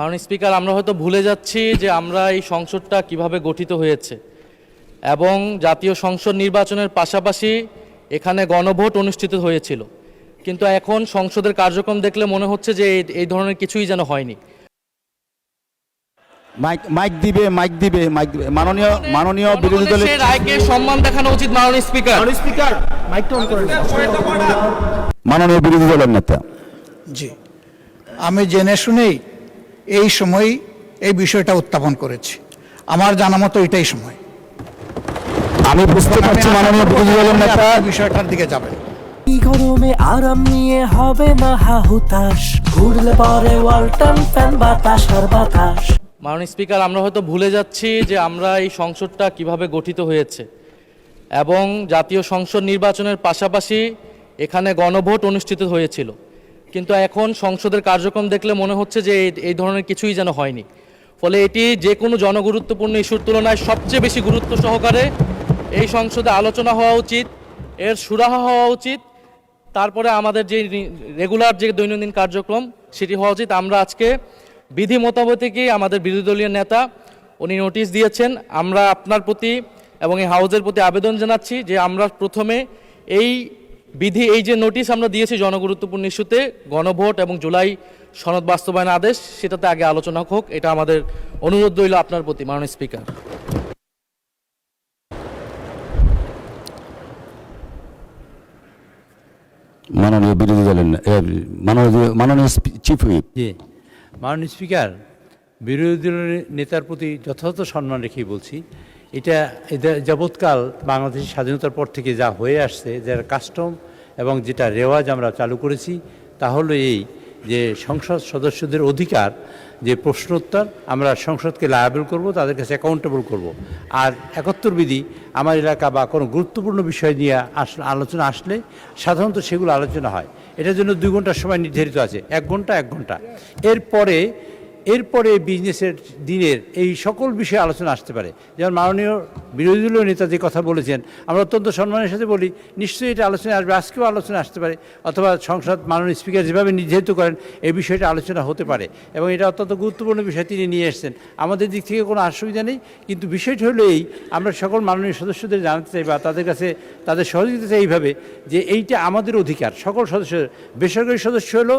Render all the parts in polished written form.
মাননীয় স্পিকার, আমরা হয়তো ভুলে যাচ্ছি যে আমরা এই সংসদটা কিভাবে গঠিত হয়েছে এবং জাতীয় সংসদ নির্বাচনের পাশাপাশি এখানে গণভোট অনুষ্ঠিত হয়েছিল, কিন্তু এখন সংসদের কার্যক্রম দেখলে মনে হচ্ছে যে এই ধরনের কিছুই যেন হয়নি। মাইক দিবে মাননীয় মাননীয় বিরোধী দলের রায়কে সম্মান দেখানো উচিত। মাননীয় স্পিকার, মাইকটা অন করেন। মাননীয় বিরোধী দলের নেতা। জি, আমি জেনে শুনেই এই সময় এই বিষয়টা উত্থাপন করেছি। আমার জানা মতো এটাই সময়। আমি বুঝতে পারছি মাননীয় বিরোধী দলের নেতা বিষয়টার দিকে যাবেন। গরমে আরাম নিয়ে হবে না হাহুতাশ, ঘুরলে পরে ওয়ালটন ফ্যান বাতাস আর বাতাস। মাননীয় স্পিকার, আমরা হয়তো ভুলে যাচ্ছি যে আমরা এই সংসদটা কিভাবে গঠিত হয়েছে এবং জাতীয় সংসদ নির্বাচনের পাশাপাশি এখানে গণভোট অনুষ্ঠিত হয়েছিল, কিন্তু এখন সংসদের কার্যক্রম দেখলে মনে হচ্ছে যে এই ধরনের কিছুই যেন হয়নি। ফলে এটি যে কোনো জনগুরুত্বপূর্ণ ইস্যুর তুলনায় সবচেয়ে বেশি গুরুত্ব সহকারে এই সংসদে আলোচনা হওয়া উচিত, এর সুরাহা হওয়া উচিত, তারপরে আমাদের যে রেগুলার যে দৈনন্দিন কার্যক্রম সেটি হওয়া উচিত। আমরা আজকে বিধি মোতাবেকই আমাদের বিরোধী দলীয় নেতা উনি নোটিশ দিয়েছেন। আমরা আপনার প্রতি এবং এই হাউজের প্রতি আবেদন জানাচ্ছি যে আমরা প্রথমে এই যে নোটিশ আমরা দিয়েছি জনগুরুত্বপূর্ণ ইস্যুতে গণভোট এবং জুলাই সনদ বাস্তবায়ন আদেশ, সেটাতে আগে আলোচনা হোক। এটা আমাদের অনুরোধ রইল আপনার প্রতি মাননীয় স্পিকার। মাননীয় বিরোধী দলের মাননীয় চিফ হুইপ। জি, মাননীয় স্পিকার, বিরোধী দলের নেতার প্রতি যথাযথ সম্মান রেখেই বলছি, এটা যাবৎকাল বাংলাদেশের স্বাধীনতার পর থেকে যা হয়ে আসছে, যার কাস্টম এবং যেটা রেওয়াজ আমরা চালু করেছি, তা হলো এই যে সংসদ সদস্যদের অধিকার যে প্রশ্নোত্তর আমরা সংসদকে লায়াবল করব, তাদের কাছে অ্যাকাউন্টেবল করব। আর ৭১ বিধি আমার এলাকা বা কোনো গুরুত্বপূর্ণ বিষয় নিয়ে আলোচনা আসলে সাধারণত সেগুলো আলোচনা হয়। এটার জন্য 2 ঘন্টার সময় নির্ধারিত আছে, 1 ঘন্টা। এরপরে বিজনেসের দিনের এই সকল বিষয়ে আলোচনা আসতে পারে। যেমন মাননীয় বিরোধী দলীয় নেতা যে কথা বলেছেন, আমরা অত্যন্ত সম্মানের সাথে বলি, নিশ্চয়ই এটা আলোচনা আসবে, আজকেও আলোচনা আসতে পারে, অথবা সংসদ মাননীয় স্পিকার যেভাবে নির্ধারিত করেন এই বিষয়টা আলোচনা হতে পারে, এবং এটা অত্যন্ত গুরুত্বপূর্ণ বিষয় তিনি নিয়ে এসেছেন। আমাদের দিক থেকে কোনো অসুবিধা নেই, কিন্তু বিষয়টি হলো এই, আমরা সকল মাননীয় সদস্যদের জানাতে চাই বা তাদের কাছে তাদের সহযোগিতা চাই এইভাবে যে এইটা আমাদের অধিকার। সকল সদস্য, বেসরকারি সদস্য হলো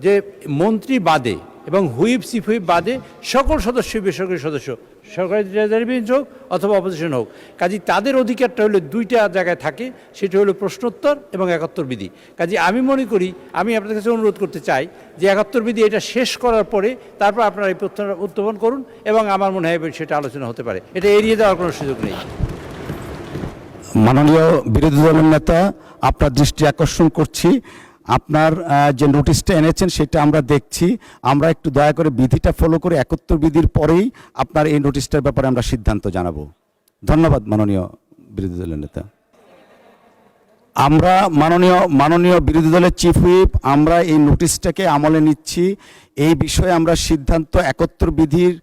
যে মন্ত্রী বাদে এবং হুইপ চিফ হুইপ বাদে সকল সদস্যই বেসরকারি সদস্য, সরকারি বেঞ্চ হোক অথবা অপোজিশন হোক। কাজে তাদের অধিকারটা হলো 2টা জায়গায় থাকে, সেটা হলো প্রশ্নোত্তর এবং ৭১ বিধি। কাজে আমি মনে করি, আমি আপনাদের কাছে অনুরোধ করতে চাই যে ৭১ বিধি এটা শেষ করার পরে তারপর আপনারা এই প্রশ্নটা উত্থাপন করুন, এবং আমার মনে হয় সেটা আলোচনা হতে পারে, এটা এড়িয়ে যাওয়ার কোনো সুযোগ নেই। মাননীয় বিরোধী দলের নেতা, আপনার দৃষ্টি আকর্ষণ করছি, আপনার যে নোটিশটা এনেছেন সেটা আমরা দেখছি। আমরা একটু দয়া করে বিধিটা ফলো করে ৭১ বিধির পরেই আপনার এই নোটিশটার ব্যাপারে আমরা সিদ্ধান্ত জানাবো। ধন্যবাদ মাননীয় বিরোধী দলের নেতা। আমরা মাননীয় বিরোধী দলের চিফ হুইপ, আমরা এই নোটিশটাকে আমলে নিচ্ছি। এই বিষয়ে আমরা সিদ্ধান্ত ৭১ বিধির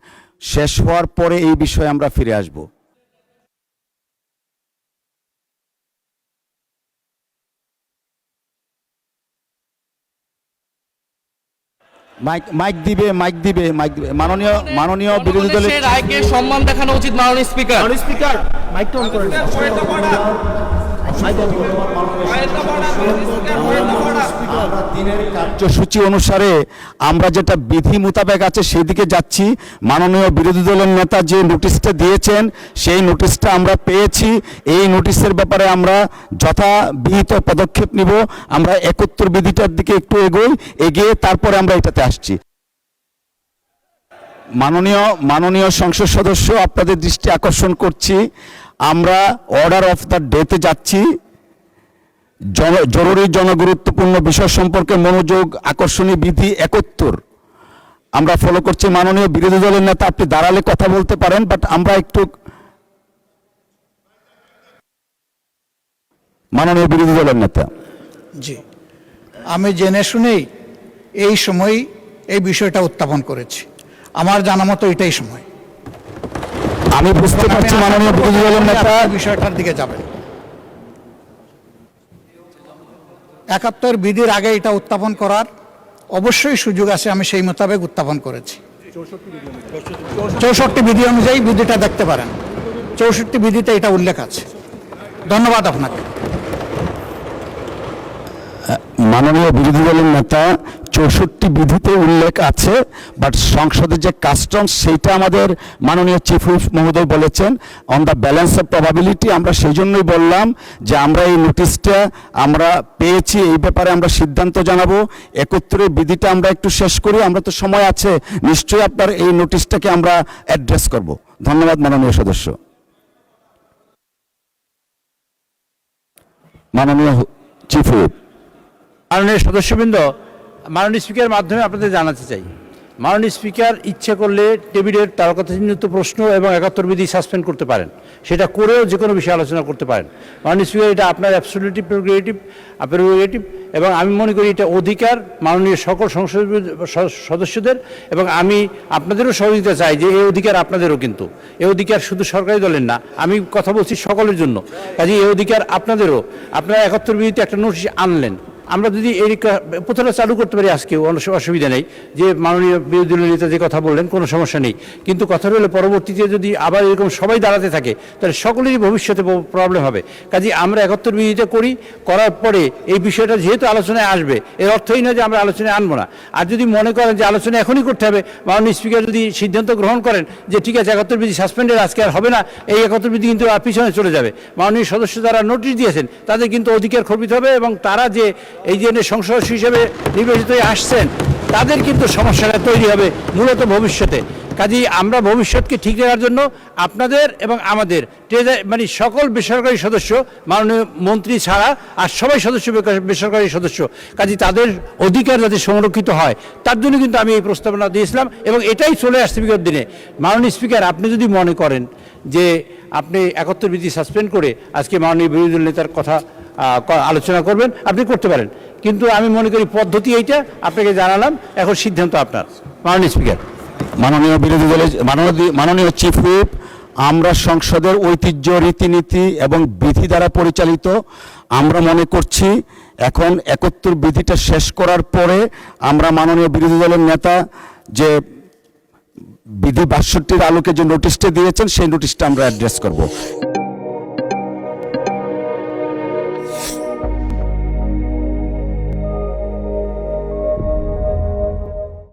শেষ হওয়ার পরে এই বিষয়ে আমরা ফিরে আসব। মাইক দিবে মাননীয় বিরোধী দলের রায়কে সম্মান দেখানো উচিত। মাননীয় স্পিকার, মাইকটা অন করেন। দিনের কার্যসূচি অনুসারে আমরা যেটা বিধি মোতাবেক আছে সেদিকে যাচ্ছি। মাননীয় বিরোধী দলের নেতা যে নোটিশটা দিয়েছেন সেই নোটিশটা আমরা পেয়েছি। এই নোটিশের ব্যাপারে আমরা যথাবিহিত পদক্ষেপ নিব। আমরা ৭১ বিধিটার দিকে একটু এগিয়ে তারপরে আমরা এটাতে আসছি। মাননীয় সংসদ সদস্য, আপনাদের দৃষ্টি আকর্ষণ করছি, আমরা অর্ডার অফ দ্য ডেতে যাচ্ছি। জরুরি জনগুরুত্বপূর্ণ বিষয় সম্পর্কে মনোযোগ আকর্ষণী বিধি ৭১ আমরা ফলো করছি। মাননীয় বিরোধী দলের নেতা, আপনি দাঁড়ালে কথা বলতে পারেন, বাট আমরা একটু মাননীয় বিরোধী দলের নেতা। জি, আমি জেনে শুনেই এই সময় এই বিষয়টা উত্থাপন করেছি। আমার জানা মতো এটাই সময়। আমি বুঝতে পারছি মাননীয় বিরোধী দলের নেতা বিষয়টার দিকে যাবেন। ৭১ বিধির আগে এটা উত্থাপন করার অবশ্যই সুযোগ আছে, আমি সেই মোতাবেক উত্থাপন করেছি। 64 বিধি অনুযায়ী বিধিটা দেখতে পারেন, 64 বিধিতে এটা উল্লেখ আছে। ধন্যবাদ আপনাকে। মাননীয় বিরোধী দলের নেতা 64 বিধিতে উল্লেখ আছে, বাট সংসদের যে কাস্টমস সেইটা আমাদের মাননীয় চিফ হুইপ মহোদয় বলেছেন on the balance of probability. আমরা সেই জন্যই বললাম যে আমরা এই নোটিশটা আমরা পেয়েছি, এই ব্যাপারে আমরা সিদ্ধান্ত জানাবো। 71 বিধিটা আমরা একটু শেষ করি, আমরা তো সময় আছে, নিশ্চয়ই আপনার এই নোটিশটাকে আমরা অ্যাড্রেস করব। ধন্যবাদ মাননীয় সদস্য। মাননীয় চিফ হুইপ। মাননীয় সদস্যবৃন্দ, মাননীয় স্পিকারের মাধ্যমে আপনাদের জানাতে চাই, মাননীয় স্পিকার ইচ্ছে করলে টেবিলের তারকাচিহ্নিত প্রশ্ন এবং 71 বিধি সাসপেন্ড করতে পারেন, সেটা করেও যে কোনো বিষয়ে আলোচনা করতে পারেন। মাননীয় স্পিকার, এটা আপনার অ্যাবসলিউটলি প্রেরোগেটিভ এবং আমি মনে করি এটা অধিকার মাননীয় সকল সংসদ সদস্যদের, এবং আমি আপনাদেরও সহযোগিতা চাই যে এই অধিকার আপনাদেরও, কিন্তু এই অধিকার শুধু সরকারি দলের না, আমি কথা বলছি সকলের জন্য। কাজে এই অধিকার আপনাদেরও। আপনারা 71 বিধিতে একটা নোটিশ আনলেন, আমরা যদি এই প্রথাটা চালু করতে পারি আজকে, অসুবিধা নেই, যে মাননীয় বিরোধী দলের নেতা যে কথা বললেন কোনো সমস্যা নেই, কিন্তু কথা হলে পরবর্তীতে যদি আবার এরকম সবাই দাঁড়াতে থাকে তাহলে সকলেরই ভবিষ্যতে প্রবলেম হবে। কাজে আমরা 71 বিধিটা করার পরে এই বিষয়টা যেহেতু আলোচনায় আসবে, এর অর্থই নয় যে আমরা আলোচনায় আনবো না। আর যদি মনে করেন যে আলোচনা এখনই করতে হবে, মাননীয় স্পিকার যদি সিদ্ধান্ত গ্রহণ করেন যে ঠিক আছে 71 বিধি সাসপেন্ডের আজকে আর হবে না, এই 71 বিধি কিন্তু পিছনে চলে যাবে, মাননীয় সদস্য যারা নোটিশ দিয়েছেন তাদের কিন্তু অধিকার খর্বিত হবে, এবং তারা যে এই যে সংসদ হিসেবে নির্বাচিত হয়ে আসছেন তাদের কিন্তু সমস্যাটা তৈরি হবে মূলত ভবিষ্যতে। কাজেই আমরা ভবিষ্যৎকে ঠিক রাখার জন্য আপনাদের এবং আমাদের মানে সকল বেসরকারি সদস্য, মাননীয় মন্ত্রী ছাড়া আর সবাই সদস্য বেসরকারি সদস্য, কাজেই তাদের অধিকার যাতে সংরক্ষিত হয় তার জন্য কিন্তু আমি এই প্রস্তাবনা দিয়েছিলাম, এবং এটাই চলে আসছে বিগত দিনে। মাননীয় স্পিকার, আপনি যদি মনে করেন যে আপনি 71 বিধি সাসপেন্ড করে আজকে মাননীয় বিরোধী দল নেতার কথা আলোচনা করবেন, আপনি করতে পারেন, কিন্তু আমি মনে করি পদ্ধতি এইটা আপনাকে জানালাম, এখন সিদ্ধান্ত আপনার। মাননীয় স্পিকার। মাননীয় বিরোধী দলের মাননীয় চিফ হুইপ, আমরা সংসদের ঐতিহ্য, রীতিনীতি এবং বিধি দ্বারা পরিচালিত। আমরা মনে করছি এখন 71 বিধিটা শেষ করার পরে আমরা মাননীয় বিরোধী দলের নেতা যে বিধি 62-র আলোকে যে নোটিশটা দিয়েছেন সেই নোটিশটা আমরা অ্যাড্রেস করব।